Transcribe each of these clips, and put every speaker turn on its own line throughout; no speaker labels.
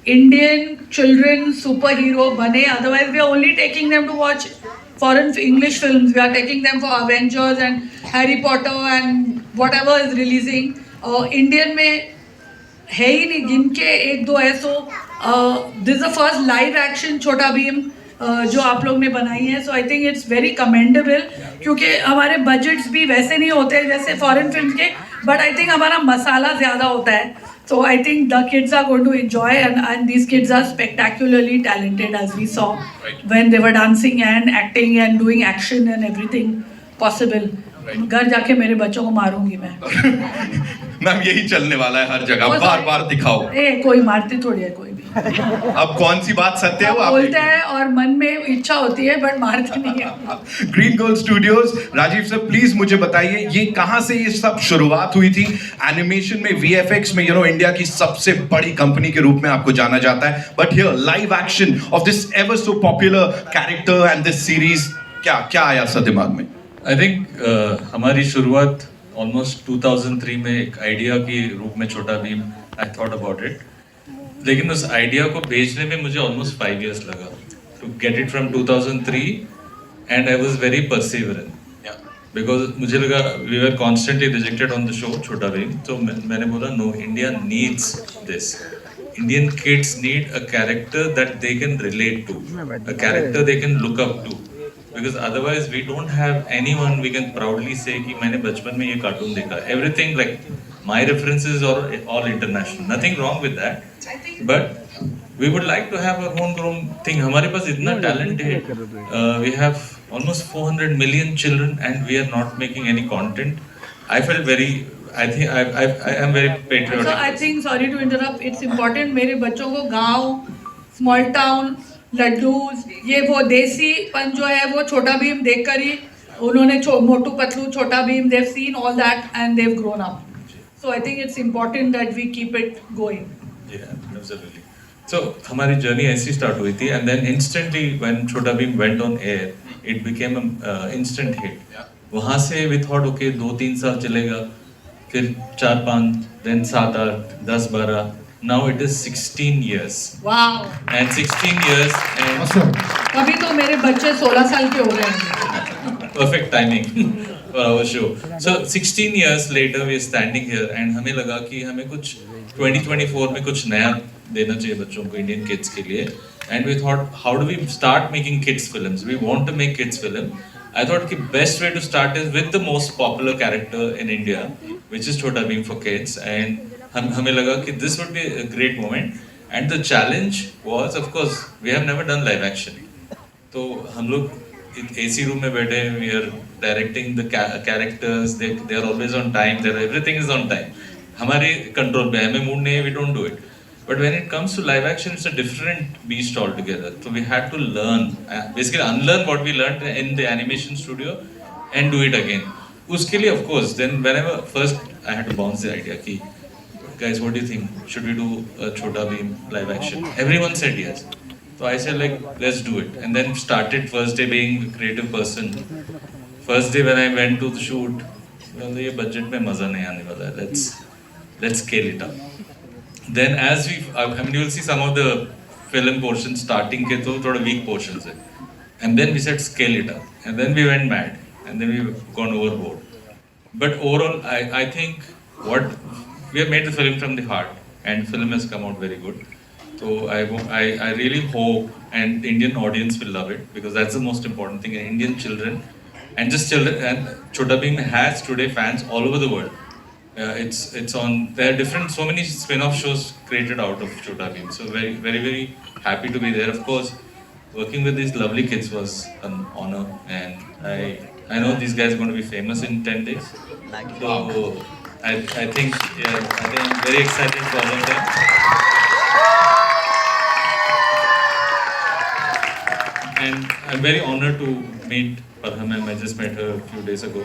Indian children superhero bane. Otherwise, we are only taking them to watch foreign English films. We are taking them for Avengers and Harry Potter and whatever is releasing. Indian में है ही नहीं, गिन के एक दो है. So this the first live action Chhota Bheem जो आप लोग ने बनाई है. So I think it's very commendable, क्योंकि हमारे बजट्स भी वैसे नहीं होते जैसे फॉरेन फिल्म के, बट आई थिंक हमारा मसाला ज़्यादा होता है. So I think the kids are going to enjoy, and these kids are spectacularly talented, as we saw when they were dancing and acting and doing action and everything possible. घर जाके मेरे बच्चों को मारूंगी मैं.
मैम यही चलने वाला है हर जगह, बार बार दिखाओ.
कोई मारती थोड़ी है कोई भी.
अब कौन सी बात सत्य है वो आप
बोलते हैं और मन में इच्छा होती है, बट मारती नहीं है.
Green gold studios, Rajiv sir please मुझे बताइए ये कहां से ये सब शुरुआत हुई थी? एनिमेशन में, वीएफएक्स में, इंडिया की सबसे बड़ी कंपनी के रूप में आपको जाना जाता है, but here live action of this ever so popular character and this series, क्या क्या आया सर दिमाग में?
आई थिंक हमारी शुरुआत ऑलमोस्ट 2003 में एक आइडिया के रूप में Chhota Bheem, I thought about it. लेकिन उस आइडिया को भेजने में मुझे ऑलमोस्ट 5 years लगा to get it from 2003, and I was very perseverant because मुझे लगा we were constantly rejected on the show Chhota Bheem. तो मैंने बोला no, India needs this. Indian kids need a character that they can relate to, a character they can look up to. Because otherwise we don't have anyone we can proudly say कि मैंने बचपन में ये cartoon देखा. Everything like my references are all international. Nothing wrong with that. But we would like to have our homegrown thing. हमारे पास इतना talent है. We have almost 400 million children and we are not making any content. I felt very. I think I am very patriotic.
So I think, sorry to interrupt, it's important मेरे बच्चों को गांव, small town, laddoos, ये वो देसीपन जो है वो छोटा भीम देखकर ही उन्होंने मोटू पतलू, छोटा Bhim, they've seen all that and they've grown up. So I think it's important that we keep it going.
Yeah, absolutely. So हमारी जर्नी ऐसी स्टार्ट हुई थी, and then instantly when छोटा Bhim went on air, it became an instant hit. वहाँ से we thought okay 2-3 साल चलेगा, फिर 4-5, then 7-8, 10-12. Now it is 16 years.
Wow.
And 16 years and
awesome.
कभी तो मेरे बच्चे 16 साल के हो गए हैं.
Perfect timing for our show. So 16 years later we are standing here and हमें लगा कि हमें कुछ 2024 में कुछ नया देना चाहिए बच्चों को, Indian kids के लिए. And we thought how do we start making kids films? We want to make kids film. I thought the best way to start is with the most popular character in India, which is Chhota Bheem for kids. And हमें लगा कि this would be a great moment. And the challenge was, of course, we have never done live action. तो हम लोग AC room में बैठे, we are directing the characters. They are always on time. Everything is on time. हमारे control पे, हमें mood नहीं है, we don't do it. But when it comes to live action, it's a different beast altogether. So we had to learn, basically unlearn what we learned in the animation studio and do it again. उसके लिए, of course, then whenever first I had to bounce the idea कि guys, what do you think? Should we do a Chhota Bheem live action? Everyone said yes. So I said like, let's do it. And then started first day being a creative person. First day when I went to the shoot, well, ये budget में मजा नहीं आने वाला है. Let's scale it up. Then as I mean, you will see some of the film portions starting के तो थोड़ा weak portions है. And then we said scale it up. And then we went mad. And then we've gone overboard. But overall, I think what we have made the film from the heart, and film has come out very good. So I really hope, and the Indian audience will love it, because that's the most important thing. Indian children, and just children, and Chhota Bheem has today fans all over the world. It's on. There are different, so many spin-off shows created out of Chhota Bheem. So very very very happy to be there. Of course, working with these lovely kids was an honor, and I know these guys are going to be famous in 10 days. So I think I'm very excited for all of them. And I'm very honored to meet Parha ma'am. I just met her a few days ago.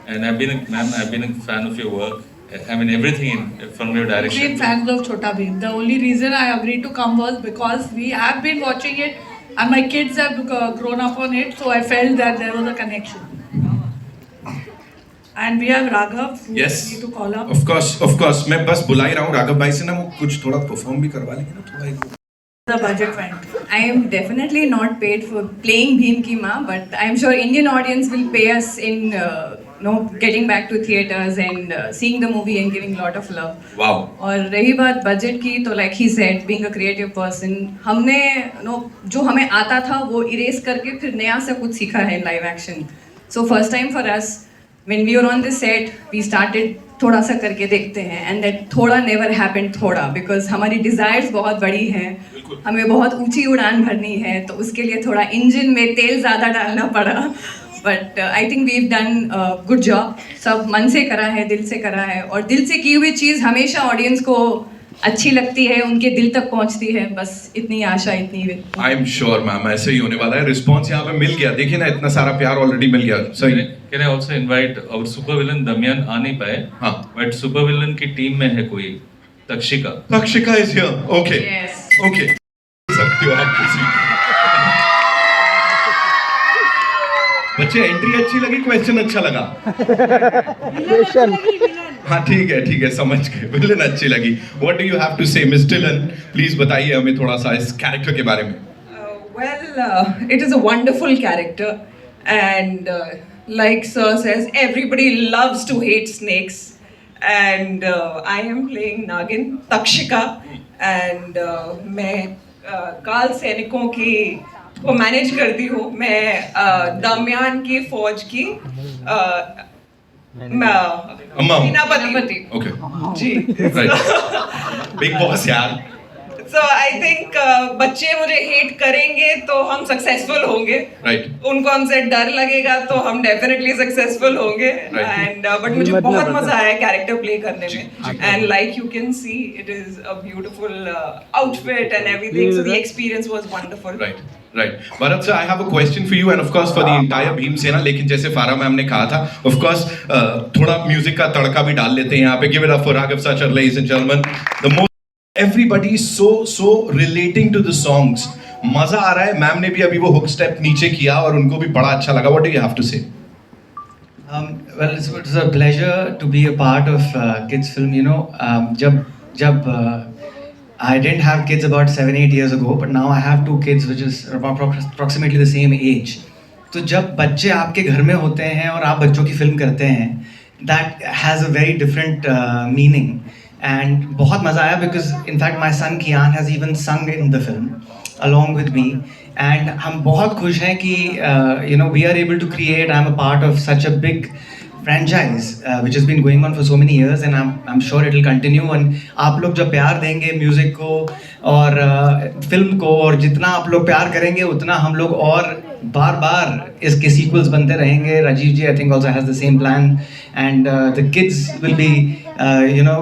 And I've been a fan of your work. I mean everything from your direction.
We've been fans of Chhota Bheem. The only reason I agreed to come was because we have been watching it and my kids have grown up on it, so I felt that there was a connection. And we have Raghav, who
Yes.
we need to call up.
Of course. मैं बस बुला ही रहा हूँ राघव भाई से ना, वो कुछ थोड़ा परफॉर्म भी करवा लेंगे ना थोड़ा एक.
The budget went.
I am definitely not paid for playing Bheem Ki Maa, but I am sure Indian audience will pay us in getting back to theaters and seeing the movie and giving lot of love.
Wow.
और रही बात budget की, तो like he said, being a creative person, हमने जो हमें आता था वो इरेज करके फिर नया से कुछ सीखा है live action. So first time for us, when we were on the set, we started थोड़ा सा करके देखते हैं, and that थोड़ा never happened थोड़ा, because हमारी desires बहुत बड़ी हैं, हमें बहुत ऊंची उड़ान भरनी है, तो उसके लिए थोड़ा इंजन में तेल ज़्यादा डालना पड़ा. But I think we have done good job. सब मन से करा है, दिल से करा है, और दिल से की हुई चीज़ हमेशा ऑडियंस को अच्छी लगती है, उनके दिल तक पहुंचती है. बस इतनी आशा, इतनी.
आई एम श्योर मैम ऐसे ही होने वाला है. रिस्पॉन्स यहाँ पे मिल गया, देखिए ना इतना सारा प्यार ऑलरेडी मिल गया. सही.
Can I also invite our super villain दमयन आ नहीं पाए,
हाँ.
बट सुपर विलन की टीम में है कोई Takshika.
Takshika is here. Okay
Yes.
Okay सकते हो आप किसी. बच्चे एंट्री अच्छी लगी, क्वेश्चन अच्छा लगा. हाँ ठीक है समझ गए. विलन अच्छी लगी. What do you have to say Miss Dhillon, please बताइए हमें थोड़ा सा इस कैरेक्टर के बारे में.
It is a wonderful character, and like Sir says, everybody loves to hate snakes, and I am playing Nagin Takshika, and मैं काल सैनिकों की को मैनेज करती हूँ. मैं दमयान की फौज की
अम्मा.
सेनापति.
ओके
जी.
बिग बॉस यार.
So I think बच्चे मुझे हेट करेंगे तो हम सक्सेसफुल होंगे.
राइट.
उनको हमसे डर लगेगा तो हम डेफिनेटली सक्सेसफुल होंगे. एंड बट मुझे बहुत मजा आया कैरेक्टर प्ले करने में. And like you can see, it is a beautiful outfit and everything. So the experience was wonderful.
Right. Bharat sir, I have a question for you end of course for the entire Bhim सेना. लेकिन जैसे फारा ma'am ने कहा था, of course थोड़ा music का तड़का भी डाल लेते हैं यहाँ पे. Give it up for Raghav sir, ladies and gentleman. The most everybody is so relating to the songs. मजा आ रहा है. मैम ने भी अभी वो हुक स्टेप नीचे किया और उनको भी बड़ा अच्छा लगा. What do you have to say?
Well, it's a pleasure to be a part of kids film. You know, जब I didn't have kids about 7-8 years ago, but now I have 2 kids which is approximately the same age. तो जब बच्चे आपके घर में होते हैं और आप बच्चों की फिल्म करते हैं, that has a very different meaning. And बहुत मज़ा आया, because in fact my son Kian has even sung in the film along with me, and हम बहुत खुश हैं कि we are able to create. I'm a part of such a big franchise which has been going on for so many years, and I'm sure it will continue. And आप लोग जब प्यार देंगे म्यूज़िक को और फिल्म को, और जितना आप लोग प्यार करेंगे उतना हम लोग और बार इसके सीक्वल्स बनते रहेंगे. राजीव जी I think also has the same plan, and the kids will be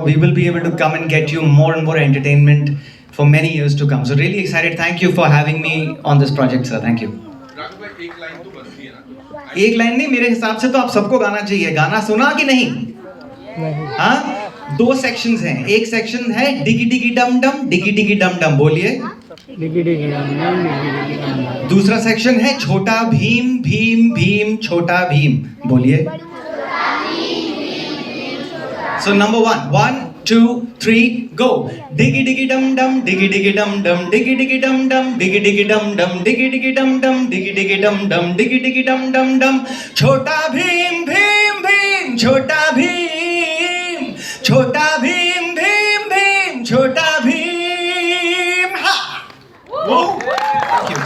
we will be able to come and get you more and more entertainment for many years to come. So really excited. Thank you for having me on this project, sir. Thank you. एक line नहीं, मेरे हिसाब से तो आप सबको गाना चाहिए. गाना सुना कि नहीं? हाँ, 2 सेक्शंस हैं. एक सेक्शन है डिगी डिगी डम डम, डिगी डिगी डम डम. बोलिए. दूसरा सेक्शन है छोटा भीम भीम भीम छोटा भीम. बोलिए. So number 1, 1, 2, 3, go. Diggy diggy dum dum, diggy diggy dum dum, diggy diggy dum dum, diggy diggy dum dum, diggy diggy dum dum, diggy diggy dum dum, diggy diggy dum dum dum. छोटा भीम भीम भीम छोटा भीम, छोटा भीम भीम भीम छोटा भीम. हा. Thank you.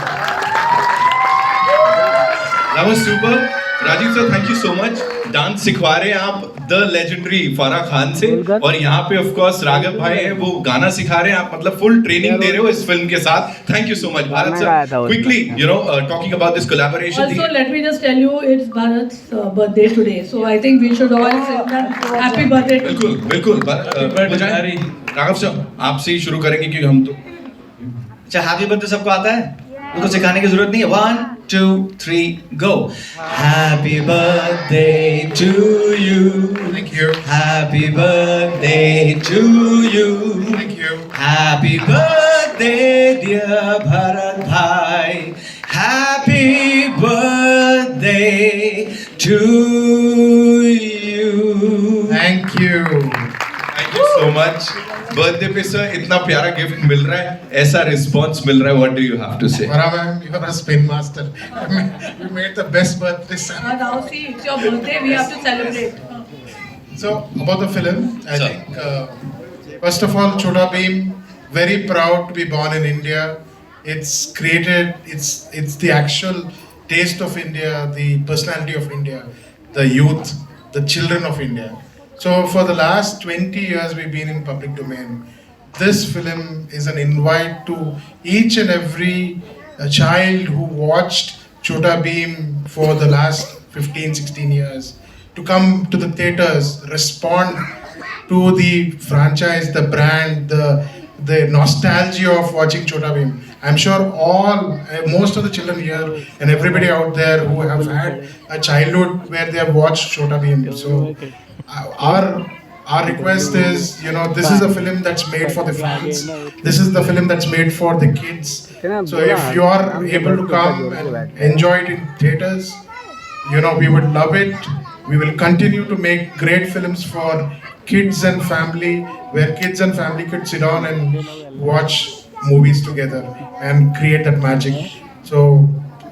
That was super. Rajeev sir, thank you so much. Dance सिखवा रहे हैं आप the legendary फारा खान से, और यहाँ पे ऑफ कोर्स राघव भाई हैं, वो गाना सिखा रहे हैं. आप मतलब फुल ट्रेनिंग दे रहे हो इस फिल्म के साथ. Thank you so much. Bharat sir, quickly talking about this collaboration.
Also, let me just tell you, it's Bharat's birthday today, so I think we should all say that happy birthday.
बिल्कुल. हो जाए. Raghav sir, आपसे ही शुरू करेंगे क्योंकि हम तो.
अच्छा, हैप्पी बर्थडे सबको आता है, उनको सिखाने की जरूरत नहीं है. 1, 2, 3, go. Happy birthday to you.
Thank you.
Happy birthday to you.
Thank you.
Happy birthday dear Bharat bhai. Happy birthday to you.
Much. Birthday पे सर इतना प्यारा गिफ्ट मिल रहा है, ऐसा रिस्पांस मिल रहा है. What do you have to say?
Farah ma'am, you are a spin master. You made the best birthday son.
Now see, it's your birthday, we have to celebrate.
So about the film, I
Sir.
think first of all, Chota Bheem, very proud to be born in India. It's created. It's the actual taste of India, the personality of India, the youth, the children of India. So for the last 20 years, we've been in public domain. This film is an invite to each and every child who watched Chota Bheem for the last 15, 16 years to come to the theaters, respond to the franchise, the brand, the nostalgia of watching Chota Bheem. I'm sure most of the children here and everybody out there who have had a childhood where they have watched Chota Bheem. So our request is, this is a film that's made for the fans. This is the film that's made for the kids. So if you are able to come and enjoy it in theaters, we would love it. We will continue to make great films for kids and family, where kids and family could sit down and watch movies together and create that magic. So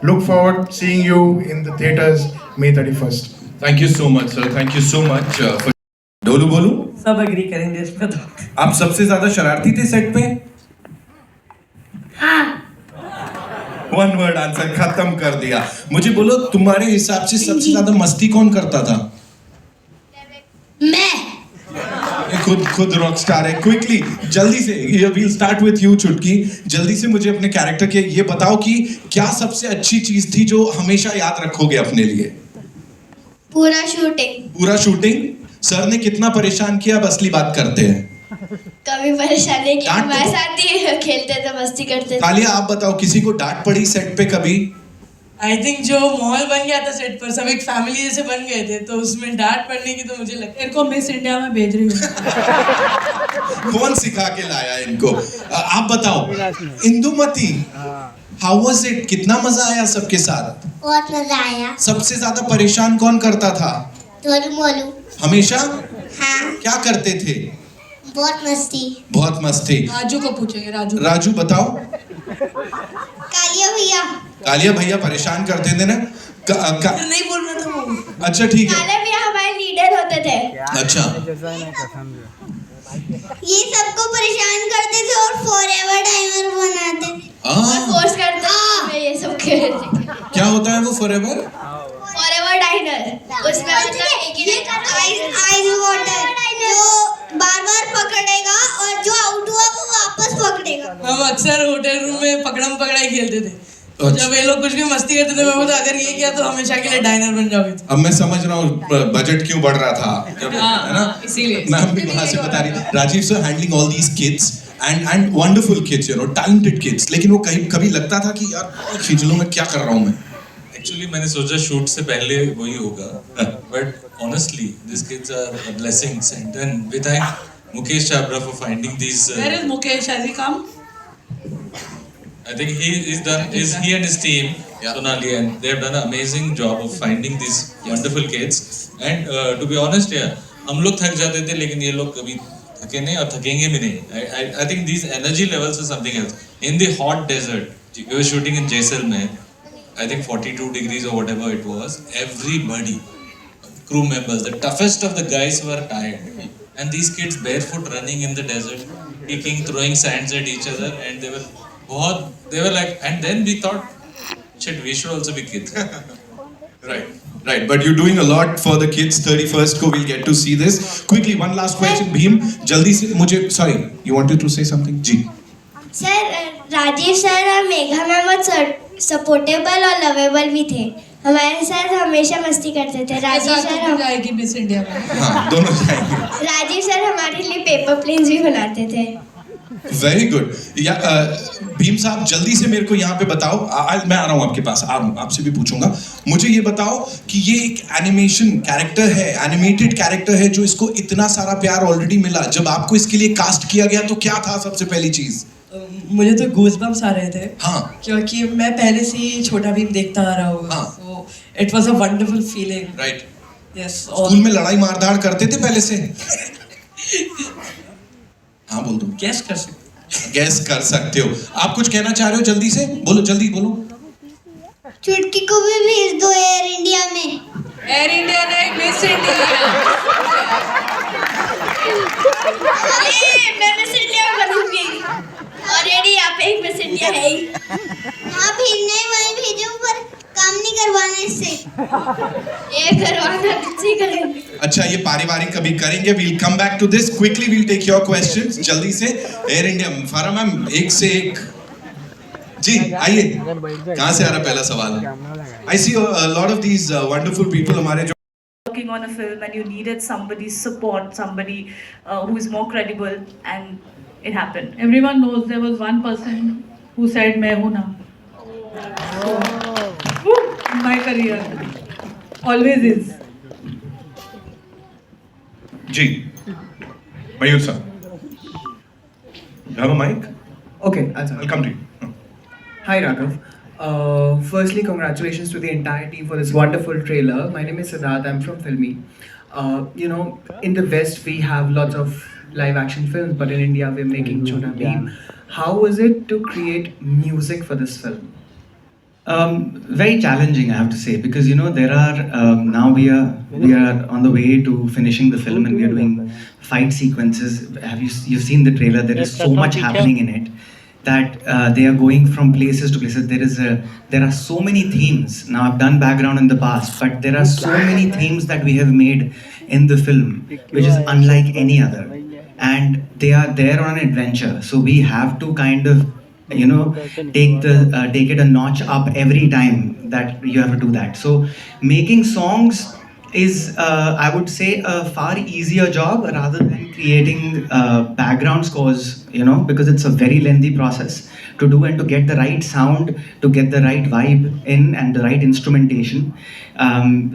look forward seeing you in the theaters May 31st.
Thank you so much, sir. Thank you so much for. Dholu बोलू,
सब agree करेंगे इस पे तो.
आप सबसे ज्यादा शरारती थे सेट पे? वन वर्ड आंसर खत्म कर दिया. मुझे बोलो, तुम्हारे हिसाब से सबसे ज्यादा मस्ती कौन करता था?
मैं.
खुद रॉक स्टार है. क्विकली, जल्दी से, वील स्टार्ट विथ यू चुटकी. जल्दी से मुझे अपने कैरेक्टर के ये बताओ कि क्या सबसे अच्छी चीज थी जो हमेशा याद रखोगे अपने लिए?
पूरा शूटिंग.
पूरा शूटिंग. सर ने कितना परेशान किया, अब असली बात करते हैं.
कभी परेशान नहीं किया,
डांट
हमारे
तो-
साथ ही खेलते थे, मस्ती करते थे.
तालिया, आप बताओ, किसी को डांट पड़ी सेट पे कभी?
आई थिंक जो माहौल बन गया था सेट पर, सब एक फैमिली जैसे बन गए थे, तो उसमें डांट पड़ने की तो मुझे लगता है.
मेरे को मिस इंडिया में भेज रही हूँ.
कौन सिखा के लाया इनको? आप बताओ, इंदुमती, हाउ वाज इट? कितना मजा आया सबके साथ?
बहुत मजा आया.
सबसे ज्यादा परेशान कौन करता था?
ढोलू मोलू.
हमेशा?
हाँ.
क्या करते थे?
बहुत मस्ती.
बहुत मस्ती.
राजू को पूछेंगे, राजू.
राजू बताओ.
कालिया भैया.
कालिया भैया परेशान करते थे ना?
नहीं बोलना था वो.
अच्छा ठीक है.
कालिया भैया हमारे लीडर होते थे.
अच्छा,
ये सबको परेशान करते थे और फॉरएवर टाइमर बनाते थे. और फोर्स करते थे ये सब खेलते थे.
क्या होता है वो फॉरएवर?
Forever dinar. उसमें मतलब एक ही आइस वाटर जो बार-बार पकड़ेगा और जो आउट हुआ वो वापस पकड़ेगा.
हम अक्सर होटल रूम में पकड़म पकड़ाई खेलते थे. तो जब ये लोग कुछ भी मस्ती करते थे, मैं बोलता अगर ये किया तो हमेशा के लिए डाइनर बन जाओगे.
अब मैं समझ रहा हूँ बजट क्यों बढ़ रहा था, है ना?
इसीलिए.
मैम भी वहां से बता रही थी. Rajiv sir handling all these kids and wonderful kids, talented kids, लेकिन वो कभी लगता था कि यार खींच लूं, मैं क्या कर रहा हूँ मैं.
एक्चुअली मैंने सोचा शूट से पहले वही होगा, but honestly this kids are blessings and then we thank Mukesh Chhabra for finding this.
Where is Mukesh? Has he come?
I think he and his team, Sonali, and they have done an amazing job of finding these wonderful kids. And to be honest, हम लोग थक जाते थे, लेकिन ये लोग कभी थके नहीं और थकेंगे भी नहीं. I think these energy levels are something else. In the hot desert, we were shooting in Jaisalmer. I think 42 degrees or whatever it was. Everybody, crew members, the toughest of the guys were tired. And these kids barefoot running in the desert, kicking, throwing sands at each other, and they were like, and then we thought, shit, we should also be kids.
Right, but you're doing a lot for the kids. 31st को we'll get to see this. Quickly, one last question, Bheem. जल्दी से मुझे, sorry, you wanted to say something? जी.
Sir, Rajiv sir और Megha ma'am बहुत supportable और lovable भी थे. हमारे साथ हमेशा मस्ती करते थे. राजीव सर
जाएगी मिस इंडिया में.
हाँ, दोनों जाएंगे.
राजीव सर हमारे लिए पेपर प्लेन्स भी बनाते थे.
Very good. या भीम साहब, जल्दी से मेरे को यहाँ पे बताओ. मैं आ रहा हूँ आपके पास, आ रहा हूँ, आपसे भी पूछूंगा. मुझे ये बताओ कि ये एक एनिमेशन कैरेक्टर है, एनिमेटेड कैरेक्टर है, जो इसको इतना सारा प्यार ऑलरेडी मिला. जब आपको इसके लिए कास्ट किया गया तो क्या था सबसे पहली चीज?
मुझे तो गूज़बम्प्स आ रहे थे.
हाँ.
क्योंकि मैं पहले से ही छोटा भीम देखता आ रहा हूँ.
हाँ.
So it was a wonderful feeling.
Right.
Yes.
School में लड़ाई मारधाड़ करते थे पहले से? हाँ बोल दो,
गैस कर सकते
गैस कर सकते हो। आप कुछ कहना चाह रहे हो? जल्दी से बोलो, जल्दी बोलो।
चुटकी को भी भेज दो एयर इंडिया में।
एयर इंडिया ने मिस इंडिया।
अरे मैं मिस इंडिया बनूंगी। ऑलरेडी यहाँ पे एक मिस इंडिया है ही। हाँ भेजना है वहीं भेजो, पर काम नहीं करवाना इससे। ये करवाना किसी करेंगे।
अच्छा, ये पारिवारिक कभी करेंगे। We'll come back to this quickly, we'll take your questions जल्दी से। एयर इंडिया फारा मैम, एक से एक जी आइए। कहाँ से आ रहा पहला सवाल? I see lot of these wonderful people हमारे जो
working on a film and you needed somebody's support, somebody who is more credible, and it happened.
Everyone knows there was one person who said मैं हूँ ना. In my career, always is.
जी Mayur sir, you have a mic?
Okay, I'll
I'll come to you.
Hi Raghav. Firstly, congratulations to the entire team for this wonderful trailer. My name is Siddharth. I'm from Filmy. You know, in the West we have lots of live action films, but in India we're making Chota Bheem. How was it to create music for this film? Very challenging, I have to say, because you know there are now we are on the way to finishing the film and we are doing fight sequences. You've seen the trailer? There is so much happening in it that they are going from places to places. There are so many themes. Now I've done background in the past, but there are so many themes that we have made in the film, which is unlike any other, and they are there on an adventure. So we have to kind of, you know, take it a notch up every time that you have to do that. So making songs is I would say a far easier job rather than creating background scores, you know, because it's a very lengthy process to do and to get the right sound, to get the right vibe in and the right instrumentation.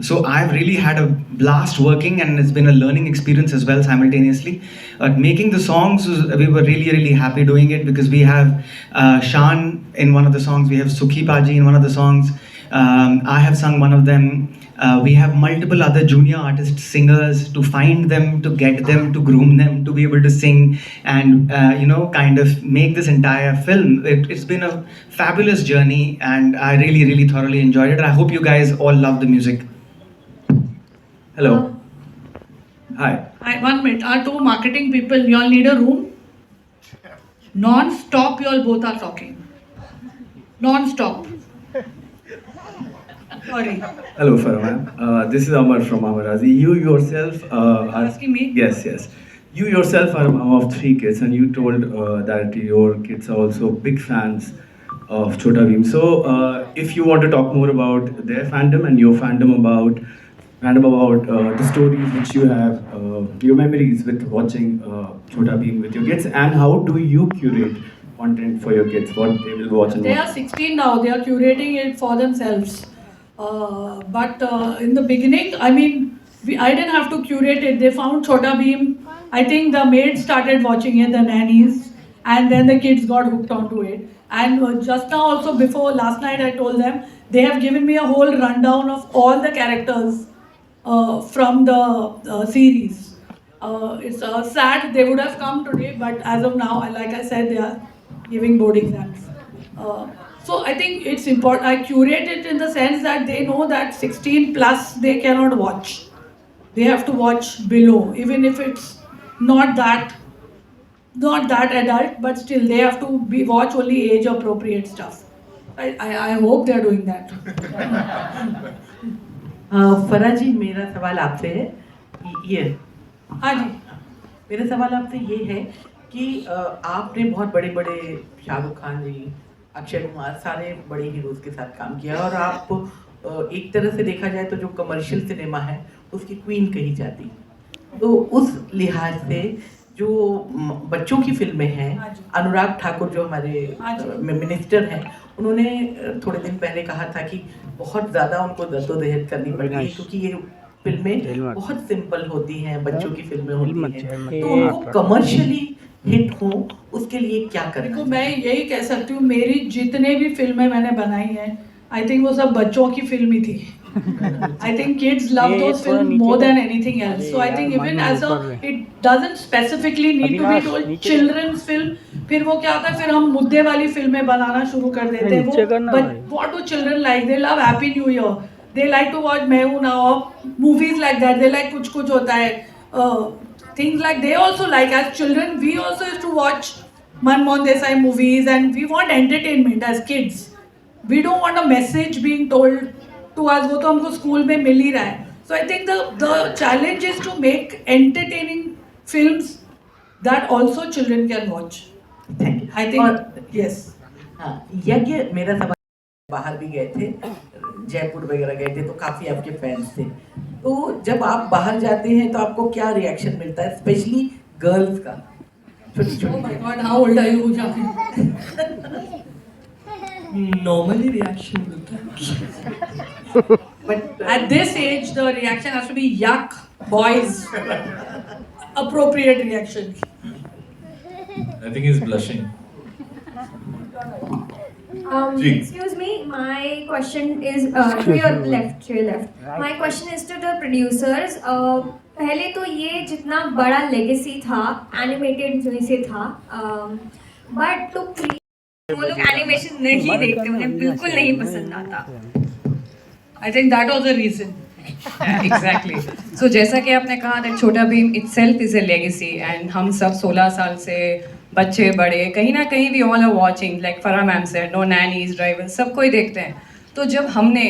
So I've really had a blast working, and it's been a learning experience as well simultaneously. Making the songs, we were really happy doing it because we have Shan in one of the songs, we have Sukhi Paji in one of the songs. I have sung one of them. We have multiple other junior artists, singers, to find them, to get them, to groom them, to be able to sing and, you know, kind of make this entire film. It's been a fabulous journey and I really thoroughly enjoyed it. I hope you guys all love the music. Hello. Hi.
One minute. Our two marketing people, you all need a room? Non-stop you all both are talking. Non-stop. Sorry.
Hello, Farah. This is Amar from Amarazi. You yourself are
Asking me?
Yes. You yourself are a mom of 3 kids, and you told that your kids are also big fans of Chota Bheem. So, if you want to talk more about their fandom and your fandom about the stories which you have, your memories with watching Chota Bheem with your kids, and how do you curate content for your kids, what they will watch and
They
what?
are 16 now. They are curating it for themselves. But in the beginning, I mean, I didn't have to curate it. They found Chota Bheem. I think the maids started watching it, the nannies, and then the kids got hooked onto it. And just now also, before last night, I told them, they have given me a whole rundown of all the characters from the series. It's sad they would have come today, but as of now, like I said, they are giving board exams. So I think it's important. I curate it in the sense that they know that 16 plus they cannot watch. They have to watch below, even if it's not that adult, but still they have to watch only age appropriate stuff. I hope they are doing that.
फरा जी, मेरा सवाल आपसे है ये।
हाँ जी।
मेरा सवाल आपसे ये है कि आपने बहुत बड़े शाहरुख खान जी, अक्षय कुमार, सारे बड़े हीरोज के साथ काम किया, और आप एक तरह से देखा जाए तो जो कमर्शियल सिनेमा है उसकी क्वीन कही जाती। तो उस लिहाज से जो बच्चों की फिल्में हैं, अनुराग ठाकुर जो हमारे मिनिस्टर हैं, उन्होंने थोड़े दिन पहले कहा था कि बहुत ज़्यादा उनको जद्दोजहद करनी पड़ेगी क्योंकि ये फिल्में बहुत सिंपल होती हैं, बच्चों की फिल्में होती हैं, तो उनको कमर्शियली हिट हो उसके लिए क्या करें?
देखो, मैं यही कह सकती हूँ, मेरी जितने भी फिल्में मैंने बनाई हैं, आई थिंक वो सब बच्चों की फिल्म ही थी। I think kids love those films more than anything else. So I think even as a, it doesn't specifically need to be told children's film. फिर वो क्या होता है, फिर हम मुद्दे वाली फिल्में बनाना शुरू कर देते हैं वो. But what do children like? They love Happy New Year. They like to watch मैं हूँ ना, or movies like that. They like कुछ कुछ होता है. Things like they also like. As children, we also used to watch Manmohan Desai movies, and we want entertainment as kids. We don't want a message being told to us. वो तो हमको school में मिल ही रहा है. So I think the challenge is to make entertaining films that also children can watch.
Thank you.
I think yes.
हाँ, यज्ञ मेरा सवाल, बाहर भी गए थे, जयपुर वगैरह गए थे, तो काफ़ी आपके फैंस थे. तो जब आप बाहर जाते हैं तो आपको क्या रिएक्शन मिलता है, स्पेशली गर्ल्स का?
Oh my God, how old are you, Jackie?
Normally reaction मिलता है.
But at this age, the reaction has to be yuck, boys. Appropriate reaction.
I think he's blushing.
Excuse me, my question is to your left. My question is to the producers. पहले तो ये जितना बड़ा legacy था animated में से था, but तो वो लोग एनिमेशन नहीं देखते, उन्हें बिल्कुल नहीं पसंद आता.
I think that was the reason.
Exactly. So जैसा कि आपने कहा that छोटा Bhim itself is a legacy, and हम सब 16 साल से बच्चे बड़े कहीं ना कहीं we all are watching, like Farah ma'am said, no nannies, drivers, सब कोई देखते हैं. तो जब हमने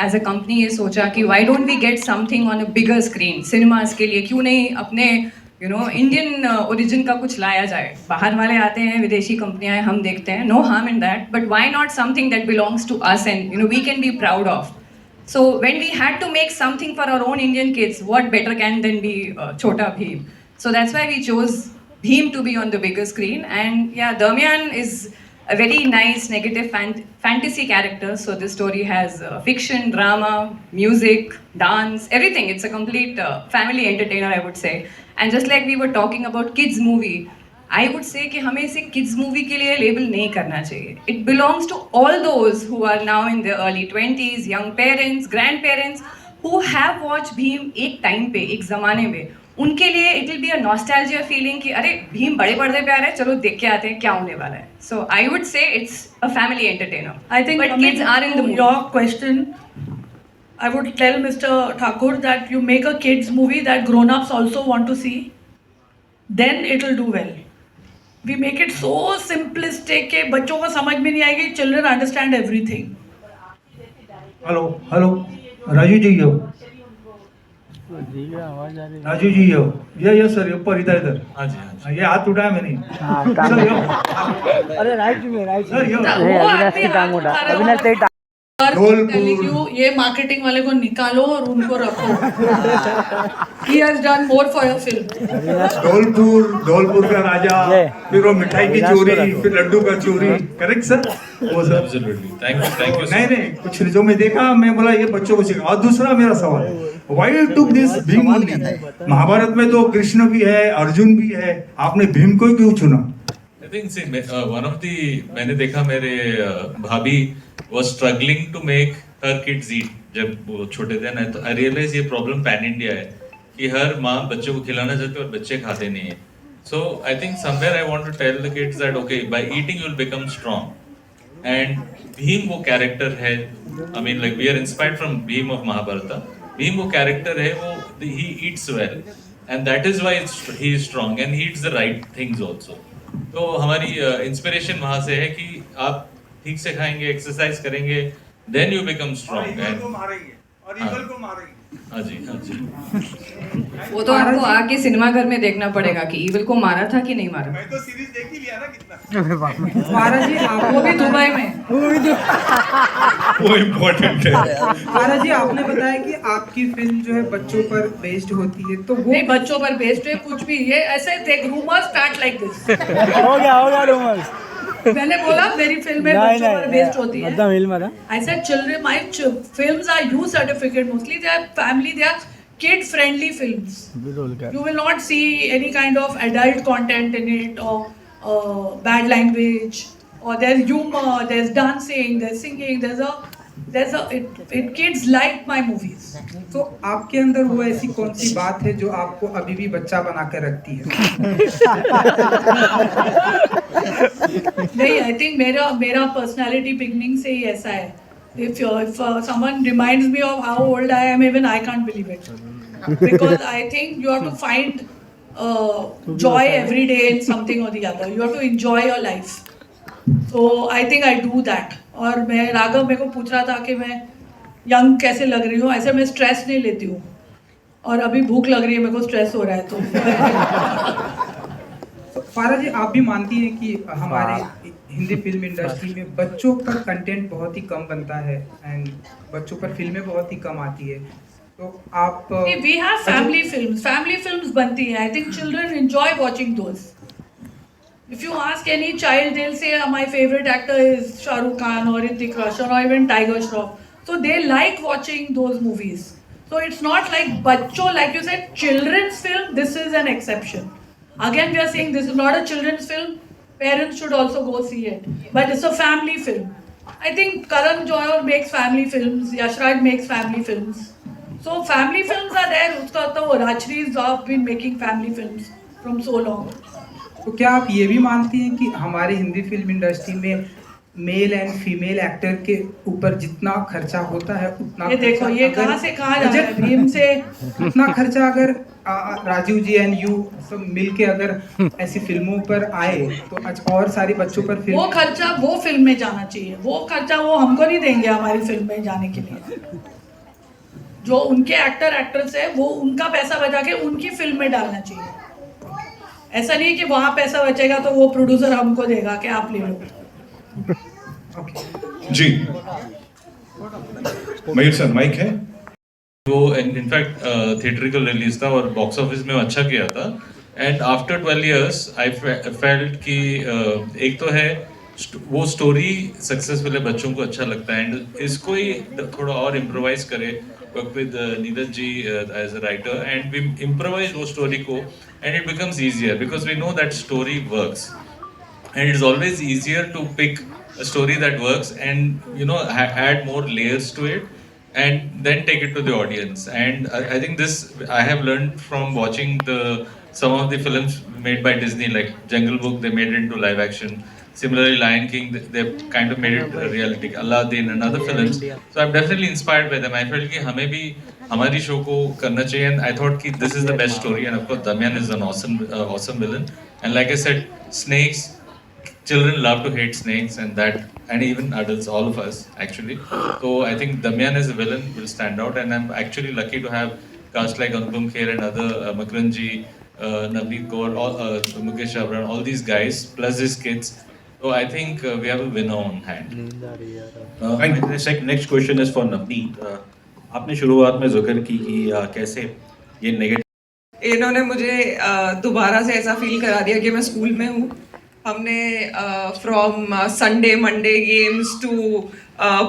एज अ कंपनी ये सोचा कि why don't we get something on a bigger screen, cinemas के लिए क्यों नहीं अपने इंडियन ओरिजिन का कुछ लाया जाए. बाहर वाले आते हैं, विदेशी कंपनियां हैं, हम देखते हैं, no harm in that, but why not something that belongs to us and we can be proud of. So when we had to make something for our own Indian kids, what better can than be Chota Bheem? So that's why we chose Bheem to be on the bigger screen. And yeah, Damian is a very nice negative fantasy character. So this story has fiction, drama, music, dance, everything. It's a complete family entertainer, I would say. And just like we were talking about kids movie, I would say कि हमें इसे kids movie के लिए label नहीं करना चाहिए. It belongs to all those who are now in their early 20s, young parents, grandparents who have watched Bheem एक time पे, एक ज़माने में. उनके लिए it will be a nostalgia feeling कि अरे भीम बड़े पर्दे पे आ रहे हैं, चलो देख के आते हैं क्या होने वाला है. So I would say it's a family entertainer.
I think
but kids are in the movie.
Your question, I would tell Mr. Thakur that you make a kids movie that grown-ups also want to see, then it will do well. We make it so simplistic कि बच्चों को समझ में नहीं आएगी. Children understand everything.
Hello Raju ji yo, Raju ji yo, ये sir ऊपर इधर
हाँ जी.
ये हाथ उठाया मैंने सर यो. अरे राइट सर यो
अविनाश के telling you ये मार्केटिंग वाले को निकालो और उनको रखो. He has done more for your film.
Dholpur का राजा, फिर वो मिठाई की चोरी, फिर लड्डू का चोरी, करेक्ट सर? वो सर
Absolutely. Thank you.
नहीं कुछ जो मैं देखा, मैं बोला ये बच्चों को सिखा. और दूसरा मेरा सवाल, why you took this Bhim only? Mahabharat में तो कृष्ण भी है, अर्जुन भी है, आपने भीम को क्यों चुना?
I think one of the मैंने देखा मेरे भाभी was struggling to make her kids eat जब वो छोटे थे ना, तो I realize ये problem pan India है कि हर माँ बच्चों को खिलाना चाहती है और बच्चे खाते नहीं है. So I think somewhere I want to tell the kids that okay, by eating you will become strong. And Bheem वो character है, I mean like we are inspired from Bheem of Mahabharata. Bheem वो character है, वो he eats well and that is why he is strong and he eats the right things also. तो हमारी inspiration वहाँ से है कि आप ठीक से खाएंगे, एक्सरसाइज करेंगे, then you become strong. हाँ जी.
वो तो आपको आके सिनेमा घर में देखना पड़ेगा कि ईविल को मारा था कि नहीं मारा.
मैं तो सीरीज देख ही लिया ना कितना.
महाराज जी वो भी दुबई में,
वो इम्पोर्टेंट है.
महाराज जी आपने बताया कि आपकी फिल्म जो है बच्चों पर बेस्ड होती है, तो वो
नहीं बच्चों पर बेस्ड है कुछ भी. ये ऐसे देख रूमर्स स्टार्ट लाइक दिस.
हो गया रूमर्स.
मैंने बोला मेरी फिल्में बच्चों पर बेस्ड होती है.
I
said children, my films are U certificate mostly. They are family, they are kid friendly films. You will not see any kind of adult content in it or bad language, or there's humor, there's dancing, there's singing, there's a Kids like my movies.
तो आपके अंदर वो ऐसी कौन सी बात है जो आपको अभी भी बच्चा बना के रखती है?
नहीं, I think मेरा personality beginning से ही ऐसा है. If someone reminds me of how old I am, even I can't believe it. Because I think you have to find joy every day in something or the other. You have to enjoy your life. So I think I do that. और मैं राघव मेरे को पूछ रहा था कि मैं young कैसे लग रही हूँ. ऐसे मैं स्ट्रेस नहीं लेती हूँ. और अभी भूख लग रही है, मेरे को स्ट्रेस हो रहा है तो.
फारा जी, आप भी मानती हैं कि हमारे हिंदी फिल्म इंडस्ट्री में बच्चों पर कंटेंट बहुत ही कम बनता है एंड बच्चों पर फिल्में बहुत ही कम आती है, तो आप
We have family films. Family films बनती हैं. I think children enjoy watching those. If you ask any child, they'll say my favorite actor is Shah Rukh Khan or Hrithik Roshan or even Tiger Shroff. So they like watching those movies. So it's not like bachcho, like you said, children's film. This is an exception. Again, we are saying this is not a children's film. Parents should also go see it. But it's a family film. I think Karan Johar makes family films. Yash Raj makes family films. So family films are there. Uska to Rajshree's have been making family films from so long.
तो क्या आप ये भी मानती हैं कि हमारे Hindi film industry में मेल एंड फीमेल एक्टर के ऊपर जितना खर्चा होता है उतना
ये देखो, ये कहाँ से कहाँ जा रहा है, भीम से
उतना खर्चा अगर राजीव जी एंड यू सब मिलके अगर ऐसी फिल्मों पर आए तो आज और सारे बच्चों पर फिल्म,
वो खर्चा वो फिल्म में जाना चाहिए. वो खर्चा वो हमको नहीं देंगे हमारी फिल्म में जाने के लिए. जो उनके एक्टर एक्ट्रेस है वो उनका पैसा बचा के उनकी फिल्म में डालना चाहिए. ऐसा नहीं कि वहाँ पैसा बचेगा तो वो प्रोड्यूसर हमको देगा कि आप ले लो.
जी मयूर सर, माइक है.
वो इनफैक्ट थिएट्रिकल रिलीज था और बॉक्स ऑफिस में अच्छा किया था. And after 12 years I felt कि एक तो है वो स्टोरी सक्सेसफुल है, बच्चों को अच्छा लगता है, एंड इसको ही थोड़ा और इम्प्रोवाइज करे. Work with Neeraj ji as a writer and we improvise वो स्टोरी को and it becomes easier because we know that story works and it is always easier to pick a story that works and add more layers to it and then take it to the audience. And I think this I have learned from watching some of the films made by Disney, like Jungle Book. They made it into live action. Similarly, Lion King, they kind of made it a reality. Aladdin and other films. So I'm definitely inspired by them. I felt कि हमें भी हमारी show को करना चाहिए, and I thought कि this is the best story. And of course, Damian is an awesome villain. And like I said, snakes. Children love to hate snakes, and even adults, all of us actually. So I think Damian as a villain will stand out, and I'm actually lucky to have cast like Anupam Kher and other Makranji, Navneet Kaur, Mukesh Abran, all these guys plus his kids. So I think we have a winner on hand.
Next question is for Navneet. आपने शुरुआत में जिक्र की कि कैसे ये negative,
इन्होंने मुझे दोबारा से ऐसा फील करा दिया कि मैं स्कूल में हूँ. हमने from Sunday Monday games to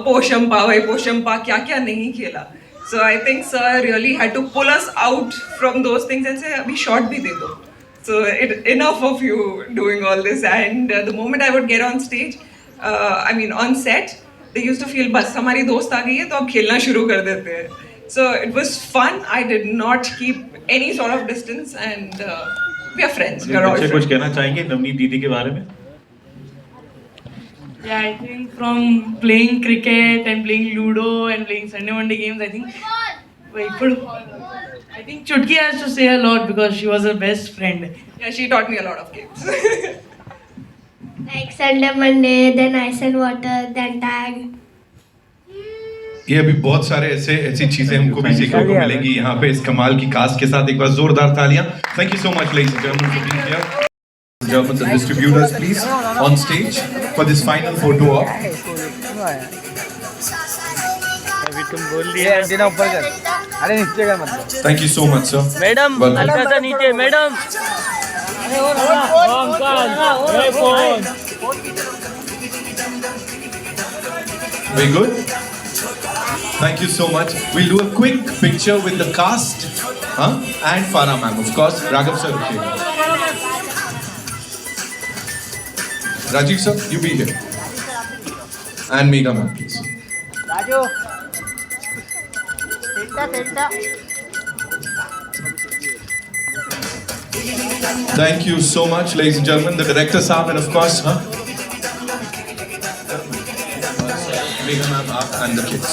Poshampa क्या क्या नहीं खेला. So I think sir really had to pull us out from those things and say अभी शॉट भी दे दो. So enough of you doing all this and the moment I would get on stage, I mean on set, they used to feel बस हमारी दोस्त आ गई है तो अब खेलना शुरू कर देते हैं. So it was fun. I did not keep any sort of distance and we are friends. We are all friends.
कुछ कहना चाहेंगे नवनीत दीदी के बारे में?
Yeah, I think from playing cricket and playing Ludo and playing Sunday Monday games, I think Chutki has to say a lot because she was her best friend.
Yeah, she taught me a lot of games.
Like Sunday Monday, then ice and water, then tag.
ये अभी बहुत सारे ऐसी चीजें हमको भी सीखने को मिलेंगी यहाँ पे इस कमाल की कास्ट के साथ. एक बार जोरदार तालियां. Thank you so much, ladies and gentlemen, for being here. Gentlemen, the distributors, please, on stage for this final photo op. Thank you so much, sir.
Madam हल्का सा नीचे madam.
Very good. Thank you so much. We'll do a quick picture with the cast, and Farah ma'am, of course. Raghav sir, Rajiv sir, you be here. And Megha ma'am, please.
Raju Santa
Thank you so much, ladies and gentlemen, the director Saab, and of course, Megha ma'am, aap and the kids.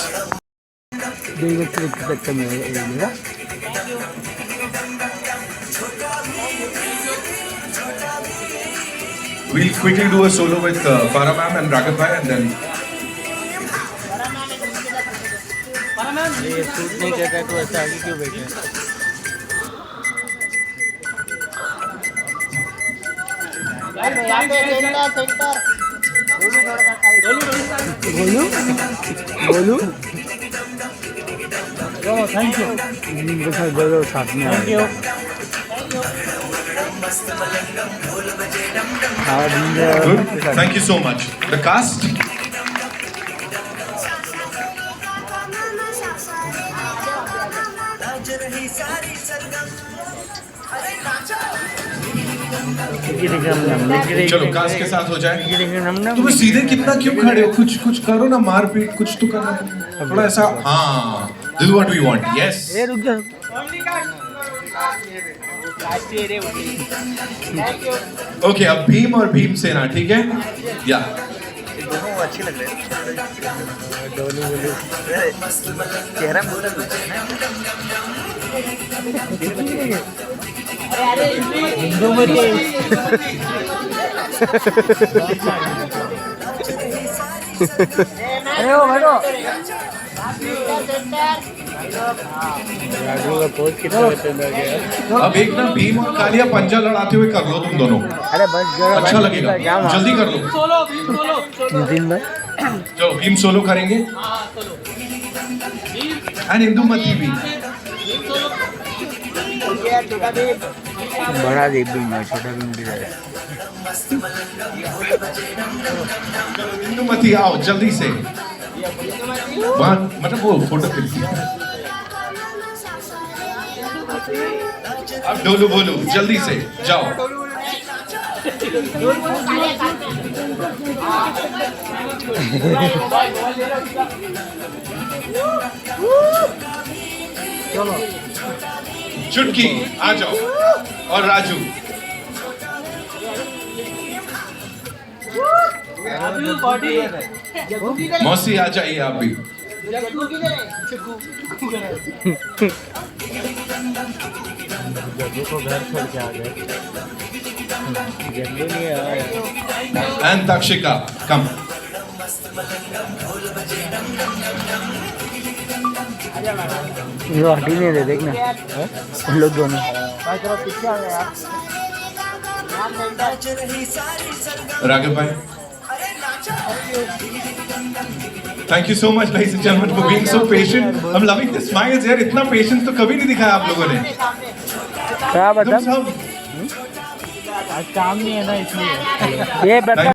We'll quickly do a solo with Farah ma'am and Raghav bhai, and then
ये shoot नहीं कर रहा तो ऐसे आगे क्यों बैठे बोलू थैंक यू साथ में thank you
good. Thank you so much. The cast. चलो कास्ट के साथ हो जाए। तुम सीधे कितना क्यों खड़े हो? कुछ करो ना, मारपीट कुछ तो करना, थोड़ा ऐसा। हाँ, this is what we want. Yes.
रुक जा
Okay, अब भीम और भीम सेना, ठीक है? या
दोनों अच्छे लग रहे हैं। दोनों चेहरा पूरा हिंदू में
अब एक ना भीम और कालिया पंजा लड़ाते हुए कर लो तुम दोनों।
अरे बस
अच्छा लगेगा, जल्दी कर लो। चलो भीम सोलो करेंगे एंड इंदुमती भी।
बड़ा देव भी है, छोटा भी मिल रहा है।
इंदुमती आओ जल्दी से, वहाँ मतलब वो फोटो खींच। अब डोलू बोलू जल्दी से जाओ। चुटकी आ जाओ और राजू। मौसी आ जाइए आप भी।
को घर छोड़ के आ गए। जल्दी नहीं आया।
And Takshika, come.
ये हटी नहीं दे, देखना हम लोग दोनों पीछे आ गए यार।
Raghav bhai, thank you so much, ladies and gentlemen, for being so patient. I'm loving the smiles यार, इतना patience तो कभी नहीं दिखाया आप लोगों ने।
क्या बता?
तुम सब
आज काम नहीं है ना इसलिए। ये बता